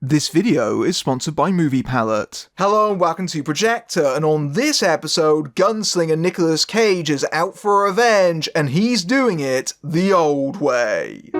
This video is sponsored by Movie Palette. Hello and welcome to Projector, and on this episode, gunslinger Nicolas Cage is out for revenge, and he's doing it the old way.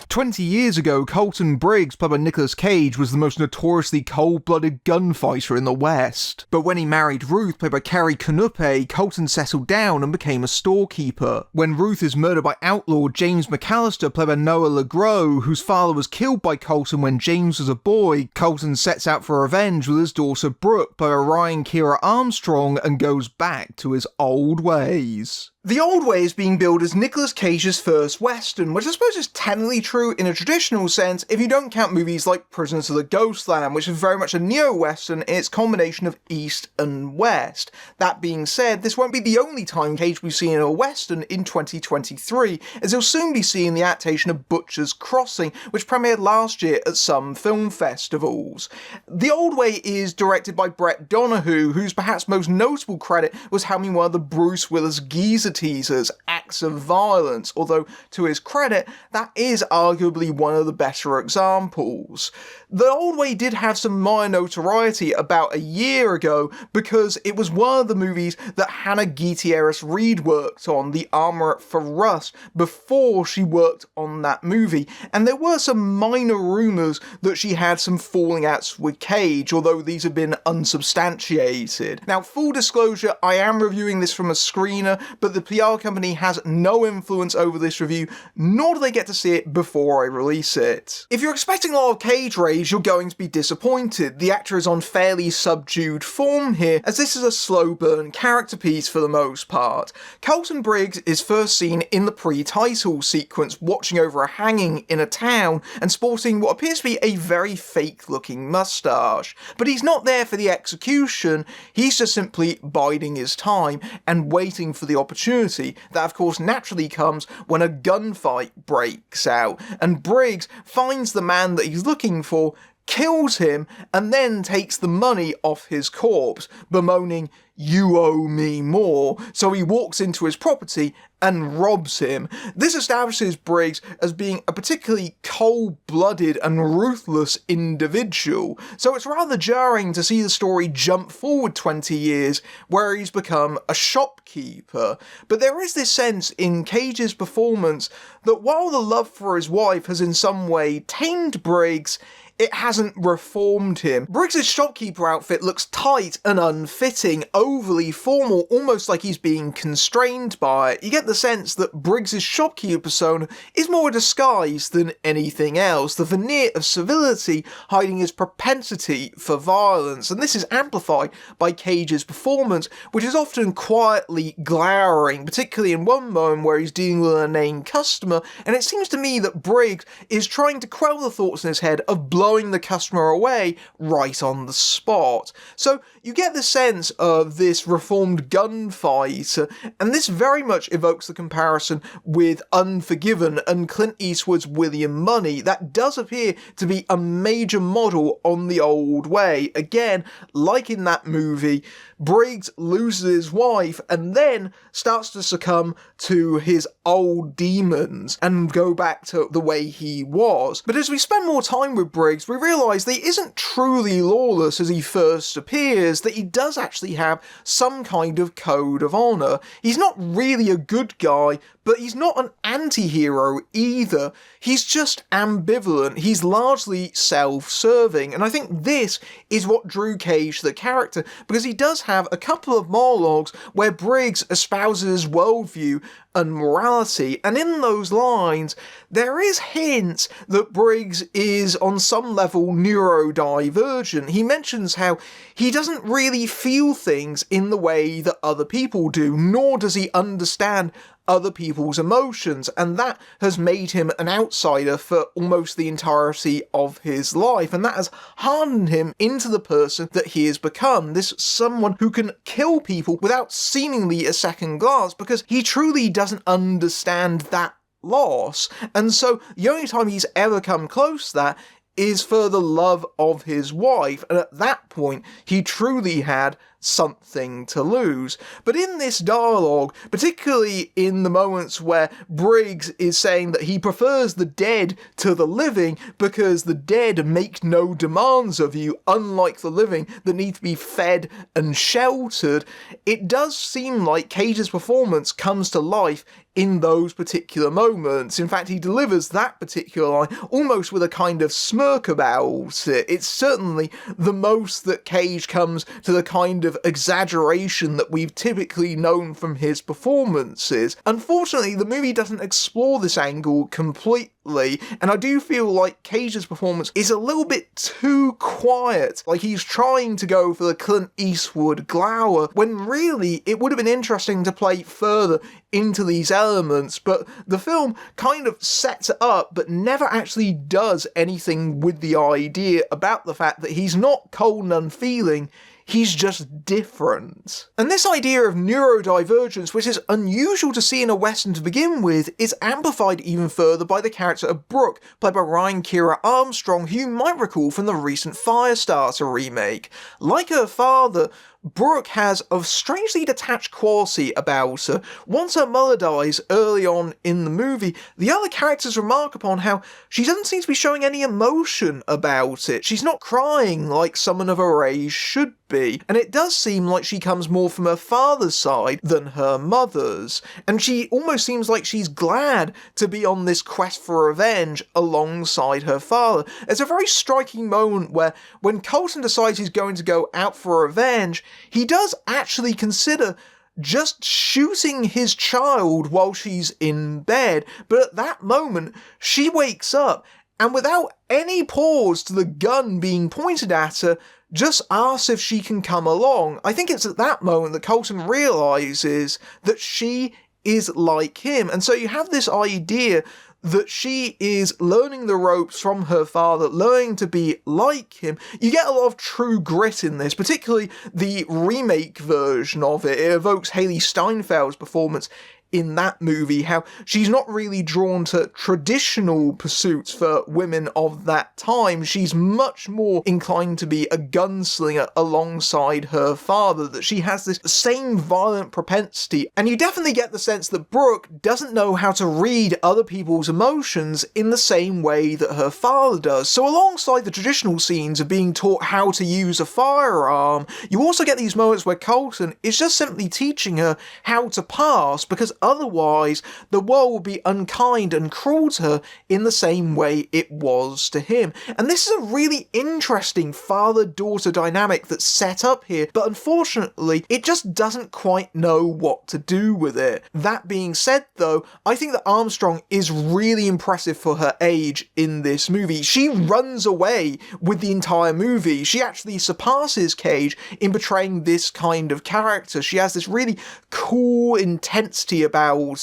20 years ago, Colton Briggs, played by Nicolas Cage, was the most notoriously cold-blooded gunfighter in the West. But when he married Ruth, played by Carrie Canupe, Colton settled down and became a storekeeper. When Ruth is murdered by outlaw James McAllister, played by Noah LeGros, whose father was killed by Colton when James was a boy, Colton sets out for revenge with his daughter Brooke, played by Ryan Kiera Armstrong, and goes back to his old ways. The Old Way is being billed as Nicolas Cage's first Western, which I suppose is technically true in a traditional sense if you don't count movies like Prisoners of the Ghostland, which is very much a neo-Western in its combination of East and West. That being said, this won't be the only time Cage will be seen in a Western in 2023, as he'll soon be seeing the adaptation of Butcher's Crossing, which premiered last year at some film festivals. The Old Way is directed by Brett Donahue, whose perhaps most notable credit was helming one of the Bruce Willis geezer teasers, Acts of Violence, although to his credit, that is arguably one of the better examples. The Old Way did have some minor notoriety about a year ago because it was one of the movies that Hannah Gutierrez-Reed worked on, The Armour for Rust, before she worked on that movie, and there were some minor rumours that she had some falling outs with Cage, although these have been unsubstantiated. Now, full disclosure, I am reviewing this from a screener, but the PR company has no influence over this review, nor do they get to see it before I release it. If you're expecting a lot of Cage rage, you're going to be disappointed. The actor is on fairly subdued form here, as this is a slow burn character piece for the most part. Colton Briggs is first seen in the pre-title sequence, watching over a hanging in a town and sporting what appears to be a very fake looking moustache. But he's not there for the execution, he's just simply biding his time and waiting for the opportunity that of course naturally comes when a gunfight breaks out, and Briggs finds the man that he's looking for, kills him, and then takes the money off his corpse, bemoaning, "You owe me more," so he walks into his property and robs him. This establishes Briggs as being a particularly cold-blooded and ruthless individual, so it's rather jarring to see the story jump forward 20 years where he's become a shopkeeper. But there is this sense in Cage's performance that while the love for his wife has in some way tamed Briggs, it hasn't reformed him. Briggs' shopkeeper outfit looks tight and unfitting, overly formal, almost like he's being constrained by it. You get the sense that Briggs' shopkeeper persona is more a disguise than anything else, the veneer of civility hiding his propensity for violence, and this is amplified by Cage's performance, which is often quietly glowering, particularly in one moment where he's dealing with a named customer, and it seems to me that Briggs is trying to quell the thoughts in his head of blowing the customer away right on the spot. So you get the sense of this reformed gunfighter, and this very much evokes the comparison with Unforgiven and Clint Eastwood's William Money. That does appear to be a major model on the Old Way. Again, like in that movie, Briggs loses his wife and then starts to succumb to his old demons and go back to the way he was. But as we spend more time with Briggs, we realise that he isn't truly lawless as he first appears, that he does actually have some kind of code of honour. He's not really a good guy, but he's not an anti-hero either. He's just ambivalent. He's largely self-serving, and I think this is what drew Cage to the character, because he does have a couple of monologues where Briggs espouses worldview and morality, and in those lines, there is hints that Briggs is on some level neurodivergent. He mentions how he doesn't really feel things in the way that other people do, nor does he understand other people's emotions, and that has made him an outsider for almost the entirety of his life, and that has hardened him into the person that he has become, this someone who can kill people without seemingly a second glance, because he truly doesn't understand that loss. And so the only time he's ever come close to that is for the love of his wife, and at that point, he truly had something to lose. But in this dialogue, particularly in the moments where Briggs is saying that he prefers the dead to the living because the dead make no demands of you, unlike the living that need to be fed and sheltered, it does seem like Cage's performance comes to life in those particular moments. In fact, he delivers that particular line almost with a kind of smirk about it. It's certainly the most that Cage comes to the kind of exaggeration that we've typically known from his performances. Unfortunately, the movie doesn't explore this angle completely, and I do feel like Cage's performance is a little bit too quiet. Like he's trying to go for the Clint Eastwood glower, when really it would have been interesting to play further into these elements, but the film kind of sets it up but never actually does anything with the idea about the fact that he's not cold and unfeeling, he's just different. And this idea of neurodivergence, which is unusual to see in a Western to begin with, is amplified even further by the character of Brooke, played by Ryan Kiera Armstrong, who you might recall from the recent Firestarter remake. Like her father, Brooke has a strangely detached quality about her. Once her mother dies early on in the movie, the other characters remark upon how she doesn't seem to be showing any emotion about it. She's not crying like someone of her age should be, and it does seem like she comes more from her father's side than her mother's, and she almost seems like she's glad to be on this quest for revenge alongside her father. There's a very striking moment where when Colton decides he's going to go out for revenge, he does actually consider just shooting his child while she's in bed, but at that moment, she wakes up, and without any pause to the gun being pointed at her, just asks if she can come along. I think it's at that moment that Colton realises that she is like him, and so you have this idea that she is learning the ropes from her father, learning to be like him. You get a lot of True Grit in this, particularly the remake version of it. It evokes Haley Steinfeld's performance in that movie, how she's not really drawn to traditional pursuits for women of that time. She's much more inclined to be a gunslinger alongside her father, that she has this same violent propensity, and you definitely get the sense that Brooke doesn't know how to read other people's emotions in the same way that her father does. So alongside the traditional scenes of being taught how to use a firearm, you also get these moments where Colton is just simply teaching her how to pass, because otherwise the world would be unkind and cruel to her in the same way it was to him. And this is a really interesting father-daughter dynamic that's set up here, but unfortunately it just doesn't quite know what to do with it. That being said though, I think that Armstrong is really impressive for her age in this movie. She runs away with the entire movie. She actually surpasses Cage in portraying this kind of character. She has this really cool intensity about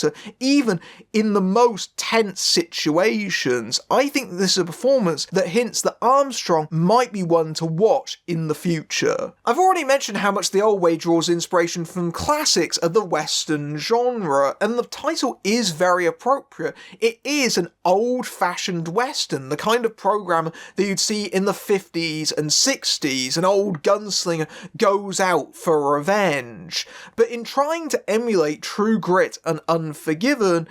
her, even in the most tense situations. I think this is a performance that hints that Armstrong might be one to watch in the future. I've already mentioned how much The Old Way draws inspiration from classics of the Western genre, and the title is very appropriate. It is an old-fashioned Western, the kind of program that you'd see in the 50s and 60s. An old gunslinger goes out for revenge. But in trying to emulate True Grit and Unforgiven,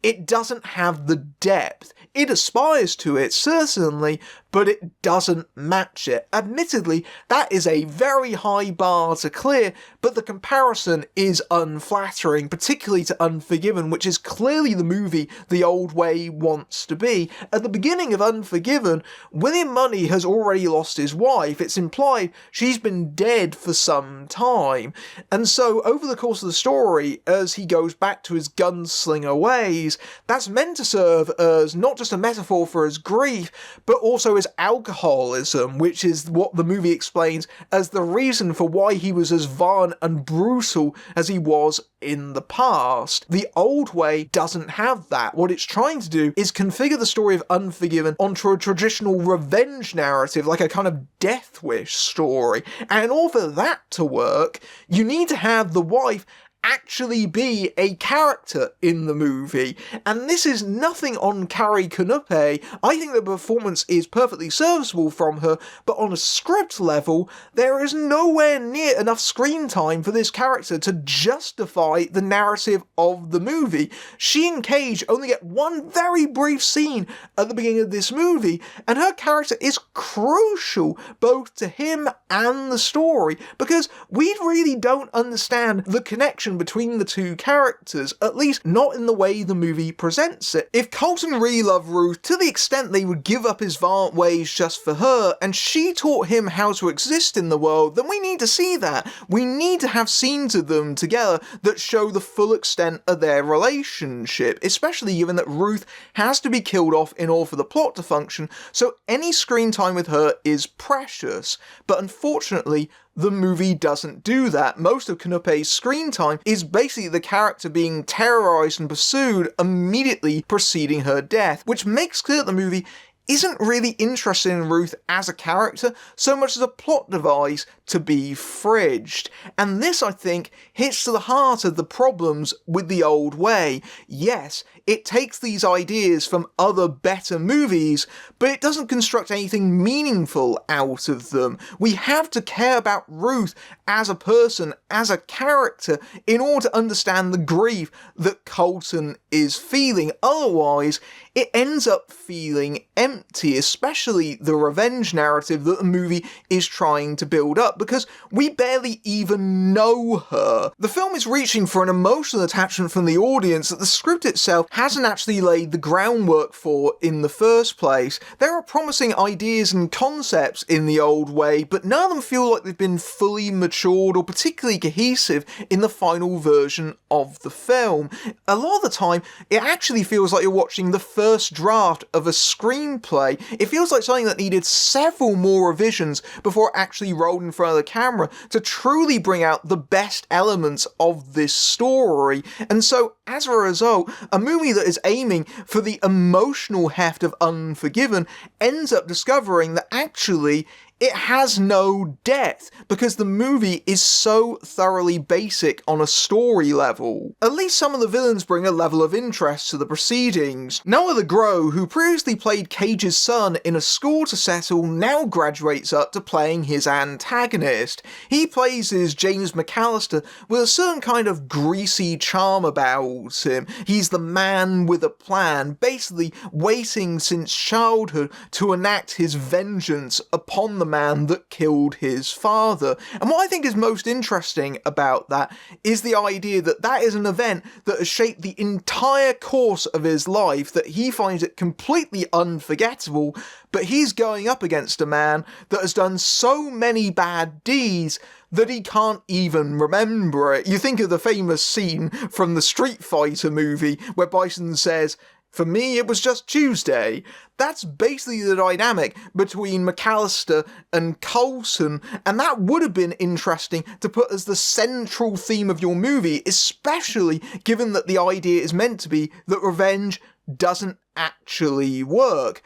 it doesn't have the depth. It aspires to it, certainly, but it doesn't match it. Admittedly, that is a very high bar to clear, but the comparison is unflattering, particularly to Unforgiven, which is clearly the movie The Old Way wants to be. At the beginning of Unforgiven, William Money has already lost his wife. It's implied she's been dead for some time. And so, over the course of the story, as he goes back to his gunslinger ways, that's meant to serve as not just a metaphor for his grief, but also his alcoholism, which is what the movie explains as the reason for why he was as violent and brutal as he was in the past. The Old Way doesn't have that. What it's trying to do is configure the story of Unforgiven onto a traditional revenge narrative, like a kind of death wish story. And in order for that to work, you need to have the wife actually be a character in the movie. And this is nothing on Carrie Canupe. I think the performance is perfectly serviceable from her, but on a script level, there is nowhere near enough screen time for this character to justify the narrative of the movie. She and Cage only get one very brief scene at the beginning of this movie, and her character is crucial both to him and the story, because we really don't understand the connection between the two characters, at least not in the way the movie presents it. If Colton really loved Ruth to the extent they would give up his violent ways just for her, and she taught him how to exist in the world, then we need to see that. We need to have scenes of them together that show the full extent of their relationship, especially given that Ruth has to be killed off in order for the plot to function, so any screen time with her is precious. But unfortunately, the movie doesn't do that. Most of Canupe's screen time is basically the character being terrorized and pursued immediately preceding her death, which makes clear that the movie isn't really interested in Ruth as a character so much as a plot device to be fridged. And this, I think, hits to the heart of the problems with the old way. Yes, it takes these ideas from other better movies, but it doesn't construct anything meaningful out of them. We have to care about Ruth as a person, as a character, in order to understand the grief that Colton is feeling. Otherwise, it ends up feeling empty, especially the revenge narrative that the movie is trying to build up, because we barely even know her. The film is reaching for an emotional attachment from the audience that the script itself hasn't actually laid the groundwork for in the first place. There are promising ideas and concepts in the old way, but none of them feel like they've been fully matured or particularly cohesive in the final version of the film. A lot of the time, it actually feels like you're watching the first draft of a screenplay. It feels like something that needed several more revisions before it actually rolled in front of the camera to truly bring out the best elements of this story. And so, as a result, a movie that is aiming for the emotional heft of Unforgiven ends up discovering that actually it has no depth, because the movie is so thoroughly basic on a story level. At least some of the villains bring a level of interest to the proceedings. Noah the Grow, who previously played Cage's son in A Score to Settle, now graduates up to playing his antagonist. He plays as James McAllister with a certain kind of greasy charm about him. He's the man with a plan, basically waiting since childhood to enact his vengeance upon the man that killed his father. And what I think is most interesting about that is the idea that that is an event that has shaped the entire course of his life, that he finds it completely unforgettable, but he's going up against a man that has done so many bad deeds that he can't even remember it. You think of the famous scene from the Street Fighter movie where Bison says, "For me, it was just Tuesday." That's basically the dynamic between McAllister and Coulson, and that would have been interesting to put as the central theme of your movie, especially given that the idea is meant to be that revenge doesn't actually work.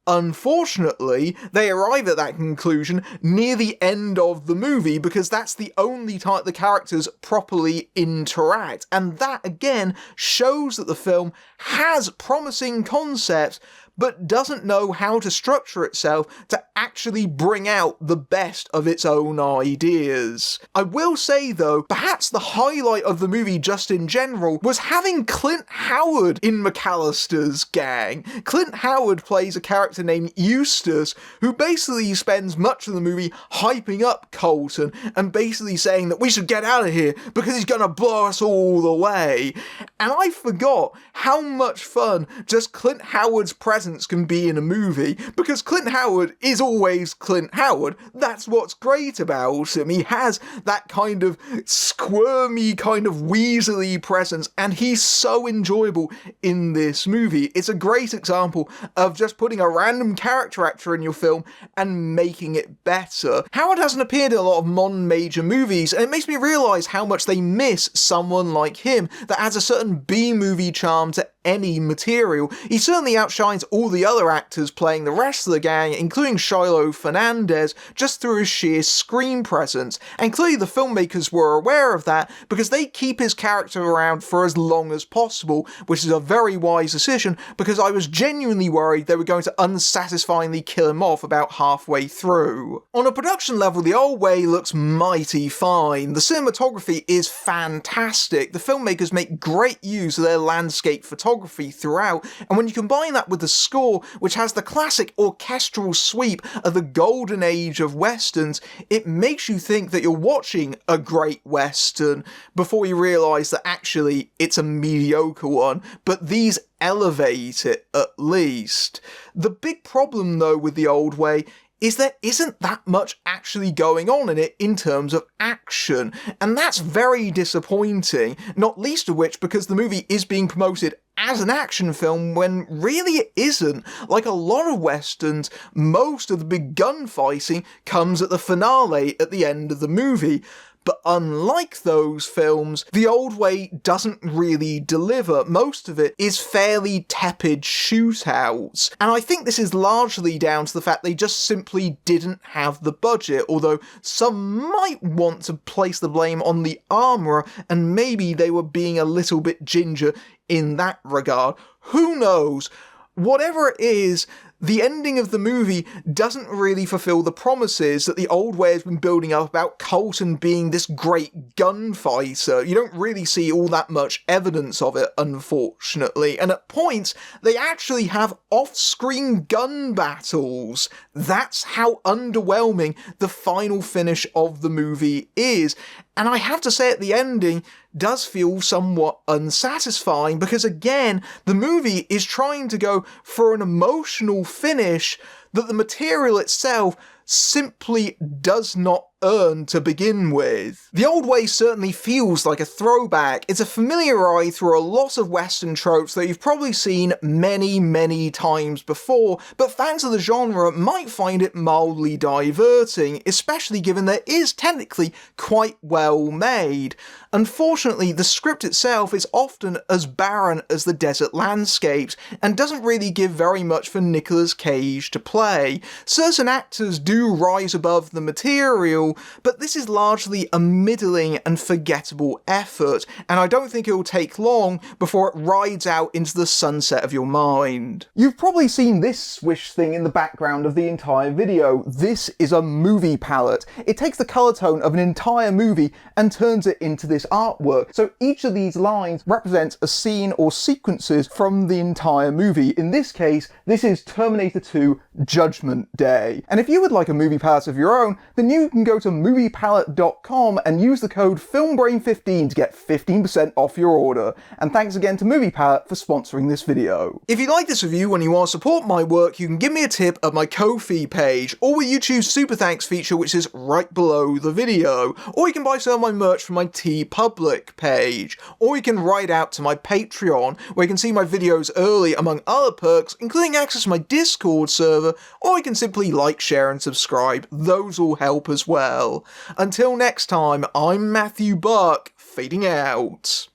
Unfortunately, they arrive at that conclusion near the end of the movie, because that's the only time the characters properly interact, and that again shows that the film has promising concepts but doesn't know how to structure itself to actually bring out the best of its own ideas. I will say though, perhaps the highlight of the movie just in general was having Clint Howard in McAllister's gang. Clint Howard plays a character named Eustace, who basically spends much of the movie hyping up Colton and basically saying that we should get out of here because he's gonna blow us all away. And I forgot how much fun just Clint Howard's presence can be in a movie, because Clint Howard is always Clint Howard. That's what's great about him. He has that kind of squirmy, kind of weaselly presence, and he's so enjoyable in this movie. It's a great example of just putting a random character actor in your film and making it better. Howard hasn't appeared in a lot of modern major movies, and it makes me realise how much they miss someone like him that adds a certain B-movie charm to any material. He certainly outshines all the other actors playing the rest of the gang, including Shiloh Fernandez, just through his sheer screen presence. And clearly the filmmakers were aware of that, because they keep his character around for as long as possible, which is a very wise decision, because I was genuinely worried they were going to unsatisfyingly kill him off about halfway through. On a production level, The Old Way looks mighty fine. The cinematography is fantastic. The filmmakers make great use of their landscape photography throughout, and when you combine that with the score, which has the classic orchestral sweep of the golden age of westerns, it makes you think that you're watching a great western before you realise that actually it's a mediocre one, but these elevate it at least. The big problem though with The Old Way is there isn't that much actually going on in it in terms of action, and that's very disappointing, not least of which because the movie is being promoted as an action film when really it isn't. Like a lot of westerns, most of the big gunfighting comes at the finale at the end of the movie. But unlike those films, The Old Way doesn't really deliver. Most of it is fairly tepid shootouts. And I think this is largely down to the fact they just simply didn't have the budget, although some might want to place the blame on the armourer, and maybe they were being a little bit ginger in that regard. Who knows? Whatever it is, the ending of the movie doesn't really fulfill the promises that The Old Way has been building up about Colton being this great gunfighter. You don't really see all that much evidence of it, unfortunately, and at points they actually have off-screen gun battles. That's how underwhelming the final finish of the movie is. And I have to say the ending does feel somewhat unsatisfying because, again, the movie is trying to go for an emotional finish that the material itself simply does not earn to begin with. The Old Way certainly feels like a throwback. It's a familiar eye through a lot of Western tropes that you've probably seen many times before, but fans of the genre might find it mildly diverting, especially given that it is technically quite well made. Unfortunately, the script itself is often as barren as the desert landscapes, and doesn't really give very much for Nicolas Cage to play. Certain actors do rise above the material, but this is largely a middling and forgettable effort, and I don't think it will take long before it rides out into the sunset of your mind. You've probably seen this swish thing in the background of the entire video. This is a movie palette. It takes the colour tone of an entire movie and turns it into this artwork. So each of these lines represents a scene or sequences from the entire movie. In this case, this is Terminator 2 Judgment Day. And if you would like a movie palette of your own, then you can go to moviepalette.com and use the code FILMBRAIN15 to get 15% off your order. And thanks again to Movie Palette for sponsoring this video. If you like this review and you want to support my work, you can give me a tip at my Ko-fi page, or with YouTube's Super Thanks feature, which is right below the video. Or you can buy some of my merch from my TeePublic page. Or you can write out to my Patreon, where you can see my videos early among other perks, including access to my Discord server, or you can simply like, share and subscribe. Those all help as well. Until next time, I'm Matthew Buck, fading out.